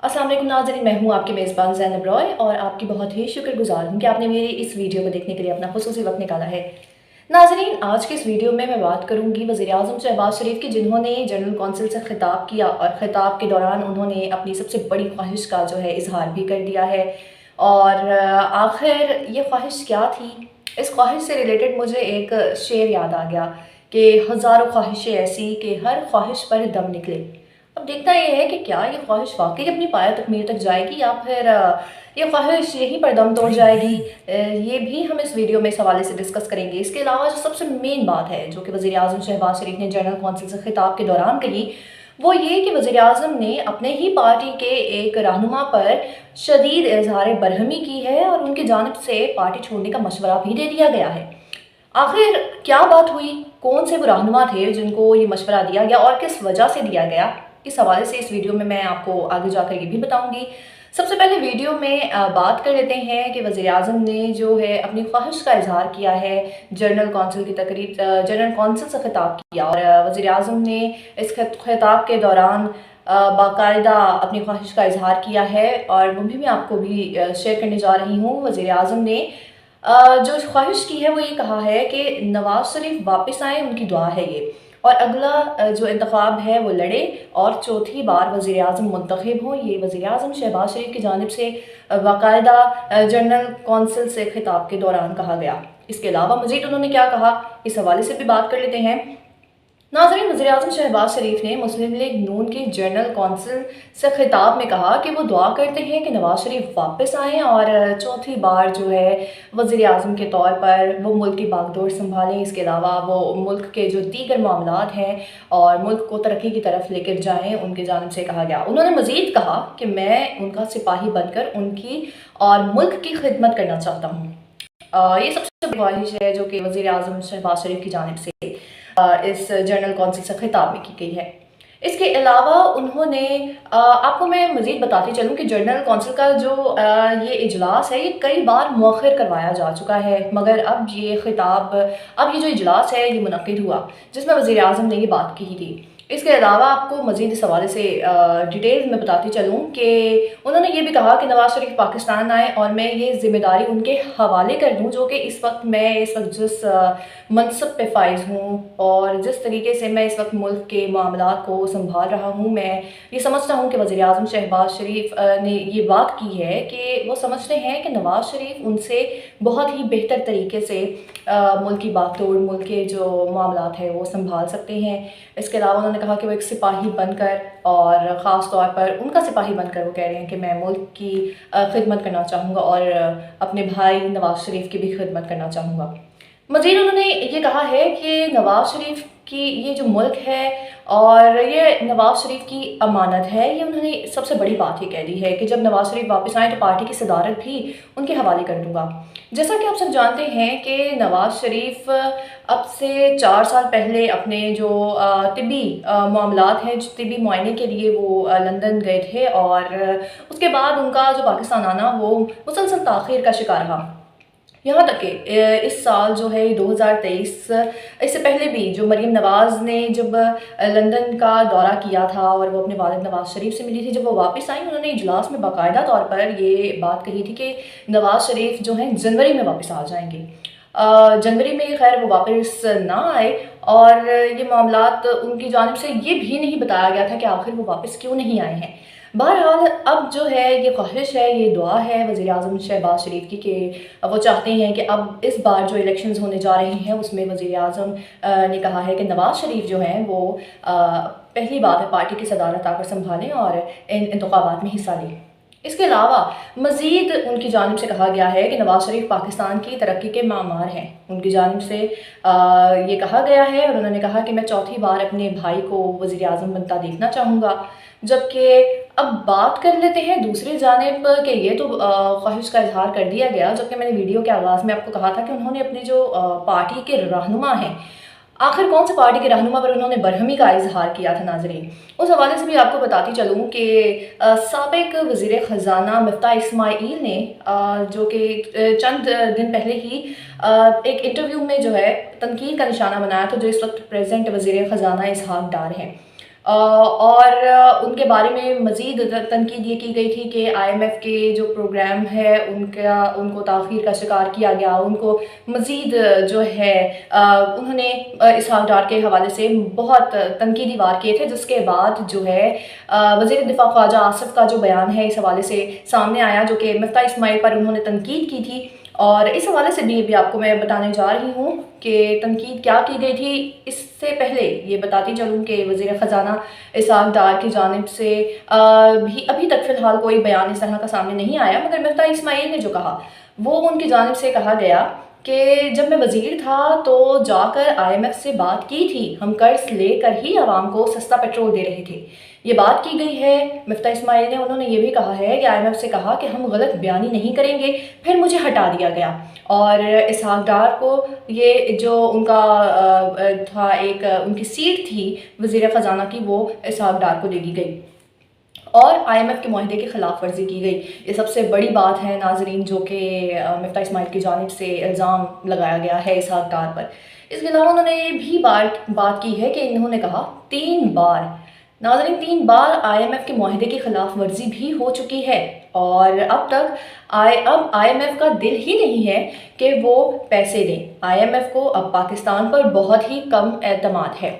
अस्सलाम वालेकुम नाज़रीन, मैं हूँ आपकी मेज़बान ज़ैनब रॉय और आपकी बहुत ही शुक्रगुज़ार हूँ कि आपने मेरी इस वीडियो को देखने के लिए अपना ख़ुसूसी वक्त निकाला है। नाज़रीन, आज के इस वीडियो में मैं बात करूँगी वज़ीर-ए-आज़म शहबाज शरीफ की, जिन्होंने जनरल कौंसिल से खिताब किया और ख़िताब के दौरान उन्होंने अपनी सबसे बड़ी ख्वाहिश का जो है इजहार भी कर दिया है। और आखिर ये ख्वाहिश क्या थी? इस ख्वाहिश से रिलेटेड मुझे एक शेर याद आ गया कि हज़ारों ख्वाहिशें ऐसी कि हर ख्वाहिश पर दम निकले। अब देखना ये है कि क्या ये ख्वाहिश वाकई अपनी पाया तकमील तक जाएगी या फिर ये ख्वाहिश यहीं पर दम तोड़ जाएगी। ये भी हम इस वीडियो में इस हवाले से डिस्कस करेंगे। इसके अलावा जो सबसे मेन बात है जो कि वज़ीर-ए-आज़म शहबाज शरीफ ने जनरल कौंसिल से खिताब के दौरान कही, वो ये कि वज़ीर-ए-आज़म ने अपने ही पार्टी के एक रहनुमा पर शदीद इज़हार बरहमी की है और उनकी जानिब से पार्टी छोड़ने का मशवरा भी दे दिया गया है। आखिर क्या बात हुई? कौन से वो रहनुमा थे जिनको ये मशवरा दिया गया और किस वजह से दिया गया? इस हवाले से इस वीडियो में मैं आपको आगे जाकर ये भी बताऊंगी। सबसे पहले वीडियो में बात कर लेते हैं कि वज़ीर-ए-आज़म ने जो है अपनी ख्वाहिश का इजहार किया है, जनरल कौंसिल की तकरीर जनरल कौंसिल से खिताब किया और वज़ीर-ए-आज़म ने इस खिताब के दौरान बाकायदा अपनी ख्वाहिश का इजहार किया है और वो भी मैं आपको भी शेयर करने जा रही हूँ। वज़ीर-ए-आज़म ने जो ख्वाहिश की है वो ये कहा है कि नवाज शरीफ वापस आए, उनकी दुआ है ये, और अगला जो इंतखाब है वो लड़े और चौथी बार वज़ीर आज़म मुंतखब हो। ये वज़ीर आज़म शहबाज शरीफ की जानिब से बाकायदा जनरल कौंसिल से खिताब के दौरान कहा गया। इसके अलावा मज़ीद उन्होंने क्या कहा, इस हवाले से भी बात कर लेते हैं। नाज़रीन, वज़ीर-ए-आज़म शहबाज शरीफ ने मुस्लिम लीग नून की जनरल कौंसिल से खिताब में कहा कि वो दुआ करते हैं कि नवाज शरीफ वापस आएँ और चौथी बार जो है वज़ीर-ए-आज़म के तौर पर वो मुल्क की बागडोर संभालें। इसके अलावा वो मुल्क के जो दीगर मामलात हैं और मुल्क को तरक्की की तरफ लेकर जाएँ, उनकी जानिब से कहा गया। उन्होंने मज़ीद कहा कि मैं उनका सिपाही बनकर उनकी और मुल्क की खिदमत करना चाहता हूँ। ये सबसे बड़ी ख्वाहिश है जो कि वज़ीर-ए-आज़म शहबाज शरीफ की जानिब से इस जनरल कौंसिल से खिताब में की गई है। इसके अलावा उन्होंने आपको मैं मज़ीद बताती चलूँ कि जनरल कौंसिल का जो ये इजलास है ये कई बार मौखर करवाया जा चुका है, मगर अब ये जो इजलास है ये मुनक़िद हुआ जिसमें वज़ीर-ए-आज़म ने ये बात कही थी। इसके अलावा आपको मज़ीद इस हवाले से डिटेल में बताती चलूँ कि उन्होंने ये भी कहा कि नवाज शरीफ पाकिस्तान आए और मैं ये ज़िम्मेदारी उनके हवाले कर दूँ जो कि इस वक्त जिस मनसब पे फाइज हूँ और जिस तरीके से मैं इस वक्त मुल्क के मामलात को संभाल रहा हूँ। मैं ये समझता हूँ कि वज़ीर-ए-आज़म शहबाज शरीफ ने ये बात की है कि वो समझते हैं कि नवाज शरीफ उनसे बहुत ही बेहतर तरीके से मुल्क की बागडोर, मुल्क के जो मामलात हैं वो संभाल सकते हैं। इसके अलावा उन्होंने कहा कि वो एक सिपाही बनकर और ख़ास तौर पर उनका सिपाही बनकर वो कह रहे हैं कि मैं मुल्क की खिदमत करना चाहूँगा और अपने भाई नवाज शरीफ की भी खिदमत करना चाहूँगा। मज़ीद उन्होंने ये कहा है कि नवाज शरीफ की ये जो मुल्क है और ये नवाज शरीफ की अमानत है, ये उन्होंने सबसे बड़ी बात ये कह दी है कि जब नवाज शरीफ वापस आए तो पार्टी की सदारत भी उनके हवाले कर दूंगा। जैसा कि आप सब जानते हैं कि नवाज शरीफ अब से 4 साल पहले अपने जो तिब्बी मामलात हैं, तिब्बी मुआयने के लिए वो लंदन गए थे और उसके बाद उनका जो पाकिस्तान आना वो मुसलसल ताख़ीर का शिकार रहा। यहाँ तक कि इस साल जो है 2023, इससे पहले भी जो मरीम नवाज़ ने जब लंदन का दौरा किया था और वो अपने वालिद नवाज शरीफ से मिली थी, जब वो वापस आई उन्होंने इजलास में बाकायदा तौर पर ये बात कही थी कि नवाज शरीफ जो हैं जनवरी में वापस आ जाएंगे। जनवरी में खैर वो वापस ना आए और ये मामलात उनकी जानिब से ये भी नहीं बताया गया था कि आखिर वो वापस क्यों नहीं आए हैं। बहरहाल अब जो है ये ख्वाहिश है, ये दुआ है वज़ीर-ए-आज़म शहबाज शरीफ की कि वो चाहते हैं कि अब इस बार जो इलेक्शंस होने जा रहे हैं उसमें वज़ीर-ए-आज़म ने कहा है कि नवाज शरीफ जो हैं वो पहली बात है पार्टी की सदारत आकर संभालें और इन इंतखाबात में हिस्सा लें। इसके अलावा मज़ीद उनकी जानिब से कहा गया है कि नवाज शरीफ पाकिस्तान की तरक्की के मामार हैं। उनकी जानिब से ये कहा गया है और उन्होंने कहा कि मैं चौथी बार अपने भाई को वज़ीर-ए-आज़म बनता देखना चाहूँगा। जबकि अब बात कर लेते हैं दूसरी जानिब कि ये तो ख्वाहिश का इजहार कर दिया गया, जबकि मैंने वीडियो के आगाज़ में आपको कहा था कि उन्होंने अपने जो पार्टी के रहनुमा हैं, आखिर कौन से पार्टी के रहनुमा पर उन्होंने बरहमी का इजहार किया था नाजरीन, उस हवाले से भी आपको बताती चलूँ कि साबिक वज़ीर ख़ज़ाना मिफ्ताह इस्माइल ने जो कि चंद दिन पहले ही एक इंटरव्यू में जो है तनकीद का निशाना बनाया था जो इस वक्त प्रेजेंट वज़ीर ख़ज़ाना इसहाक डार हैं। और उनके बारे में मज़ीद तनकीद ये की गई थी कि IMF के जो प्रोग्राम है उनको ताख़ीर का शिकार किया गया, उनको मज़ीद जो है उन्होंने इसहाक डार के हवाले से बहुत तनकीदी वार किए थे, जिसके बाद जो है वज़ीर दिफ़ा ख्वाजा आसिफ का जो बयान है इस हवाले से सामने आया, जो कि मिफ्ता इस्माइल पर उन्होंने तनकीद की थी। और इस हवाले से भी आपको मैं बताने जा रही हूँ कि तनकीद क्या की गई थी। इससे पहले ये बताती चलूँ कि वज़ीर ख़जाना इसहाक डार की जानिब से भी अभी तक फ़िलहाल कोई बयान इस तरह का सामने नहीं आया, मगर मिफ्ता इस्माइल ने जो कहा वो उनकी जानिब से कहा गया कि जब मैं वज़ीर था तो जाकर IMF से बात की थी, हम कर्ज लेकर ही आवाम को सस्ता पेट्रोल दे रहे थे। ये बात की गई है मिफ्ता इस्माइल ने। उन्होंने ये भी कहा है कि IMF से कहा कि हम गलत बयानी नहीं करेंगे, फिर मुझे हटा दिया गया। और इसहाक डार को ये जो उनका था एक उनकी सीट थी वज़ीर ख़जाना की, वो इसहाक डार को दे दी गई और IMF के मुआहदे की खिलाफ वर्जी की गई। ये सबसे बड़ी बात है नाजरीन, जो कि मिफ्ता इस्माइल की जानिब से इल्ज़ाम लगाया गया है इसहाक डार पर। इसके अलावा उन्होंने ये भी बात की है कि इन्होंने कहा 3 बार नाजरीन 3 बार IMF के मुआहदे की खिलाफ वर्जी भी हो चुकी है और अब IMF का दिल ही नहीं है कि वो पैसे दें। IMF को अब पाकिस्तान पर बहुत ही कम एतमाद है।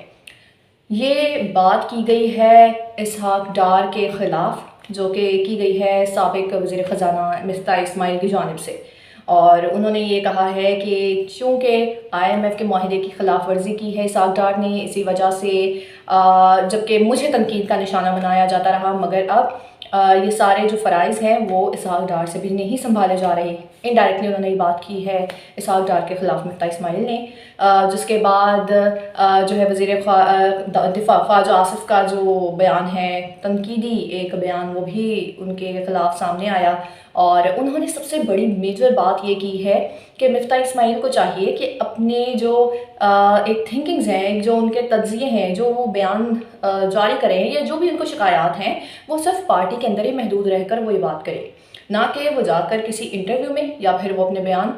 ये बात की गई है इसहाक डार के ख़िलाफ़, जो कि की गई है साबिक़ वज़ीर ख़जाना मिफ्ता इस्माइल की जानिब से। और उन्होंने ये कहा है कि चूँकि IMF के मुआहदे की खिलाफ वर्जी की है इसहाक डार ने, इसी वजह से जबकि मुझे तनकीद का निशाना बनाया जाता रहा, मगर अब ये सारे जो फ़राइज़ हैं वो इसहाक डार से भी नहीं संभाले जा रहे। इनडायरेक्टली उन्होंने ये बात की है इसहाक डार के ख़िलाफ़ मिफ्ता इस्माइल ने, जिसके बाद जो है वज़ीर दिफ़ा ख्वाजा आसिफ का जो बयान है तनकीदी एक बयान, वो भी उनके ख़िलाफ़ सामने आया। और उन्होंने सबसे बड़ी मेजर बात ये की है कि मिफ्ता इस्माइल को चाहिए कि अपने जो एक थिंकिंग्स हैं, जो उनके तज्ज़िये हैं, जो वो बयान जारी करें या जो भी उनको शिकायत हैं, वो सिर्फ पार्टी के अंदर ही महदूद रहकर वो ये बात करें, ना कि वो जाकर किसी इंटरव्यू में या फिर वो अपने बयान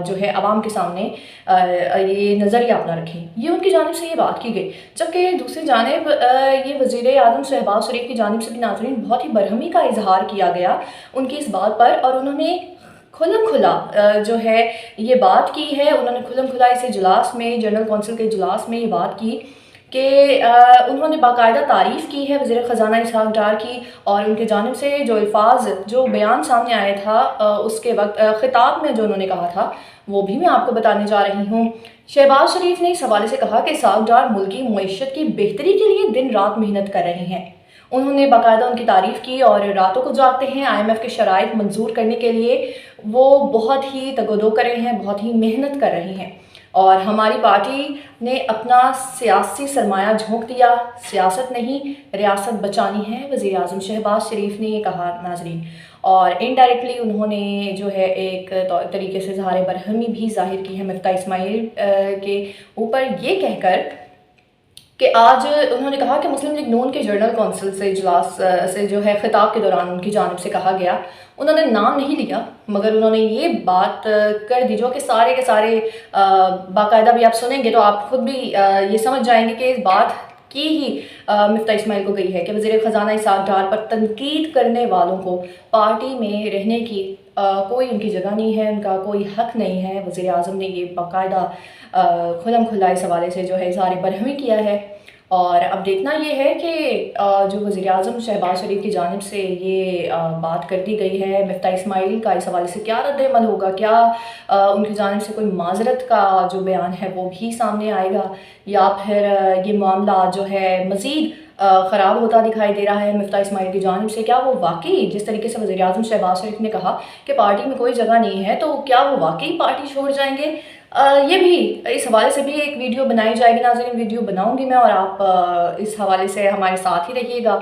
जो है आवाम के सामने ये नज़रिया अपना रखें। ये उनकी जानिब से ये बात की गई। जबकि दूसरी जानिब ये वज़ीर आज़म शहबाज शरीफ की जानिब से भी नाज़रीन बहुत ही बरहमी का इजहार किया गया उनकी इस बात पर, और उन्होंने खुल्म खुला जो है ये बात की है। उन्होंने खुल्म खुला इस इजलास में, जनरल कौंसिल के इजलास में ये बात की कि उन्होंने बाकायदा तारीफ़ की है वज़ीर ख़जाना इसहाक डार की, और उनके जानिब से जो अल्फाज जो बयान सामने आया था उसके वक्त ख़िताब में जो उन्होंने कहा था वो भी मैं आपको बताने जा रही हूँ। शहबाज शरीफ ने इस हवाले से कहा कि इसहाक डार मुल्की मईशत की बेहतरी के लिए दिन रात मेहनत कर रहे हैं। उन्होंने बाकायदा उनकी तारीफ़ की और रातों को जागते हैं IMF के शराइत मंजूर करने के लिए। वो बहुत ही तगदो कर रहे हैं, बहुत ही मेहनत कर रहे हैं, और हमारी पार्टी ने अपना सियासी सरमाया झोंक दिया। सियासत नहीं, रियासत बचानी है, वज़ीर आज़म शहबाज शरीफ ने ये कहा नाजरीन। और इनडायरेक्टली उन्होंने जो है एक तरीके से इज़हार बरहमी भी ज़ाहिर की है मिफ्ता इस्माइल के ऊपर, ये कहकर कि आज उन्होंने कहा कि मुस्लिम लीग नून के जनरल कौंसिल से इजलास से जो है ख़िताब के दौरान उनकी जानिब से कहा गया, उन्होंने नाम नहीं लिया, मगर उन्होंने ये बात कर दी जो कि सारे के सारे बाकायदा भी आप सुनेंगे तो आप खुद भी ये समझ जाएंगे कि इस बात की ही मिफ्ता इस्माइल को गई है कि वज़ीर ख़जाना इसहाक डार पर तनकीद करने वालों को पार्टी में रहने की कोई उनकी जगह नहीं है, उनका कोई हक़ नहीं है। वज़ीर आज़म ने ये बाकायदा खुल्म खुल्ला इस हवाले से जो है इज़हार बरहमी किया है। और अब देखना ये है कि जो वज़ीर आज़म शहबाज शरीफ की जानिब से ये बात कर दी गई है मिफ्ता इस्माइल का, इस हवाले से क्या रद्द-ए-अमल होगा, क्या उनकी जानिब से कोई माज़रत का जो बयान है वो भी सामने आएगा, या फिर ये मामला जो है मज़ीद ख़राब होता दिखाई दे रहा है मिफ्ता इस्माइल की जानिब से। क्या वो वाकई जिस तरीके से वज़ीर आज़म शहबाज शरीफ ने कहा कि पार्टी में कोई जगह नहीं है, तो क्या वो वाकई पार्टी छोड़ जाएंगे? ये भी इस हवाले से भी एक वीडियो बनाई जाएगी नाज़रीन, वीडियो बनाऊंगी मैं, और आप इस हवाले से हमारे साथ ही रहिएगा।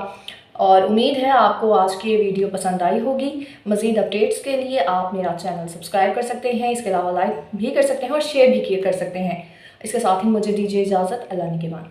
और उम्मीद है आपको आज की ये वीडियो पसंद आई होगी। मज़ीद अपडेट्स के लिए आप मेरा चैनल सब्सक्राइब कर सकते हैं, इसके अलावा लाइक भी कर सकते हैं और शेयर भी कर सकते हैं। इसके साथ ही मुझे दीजिए इजाज़त। अल्लाह निगहबान।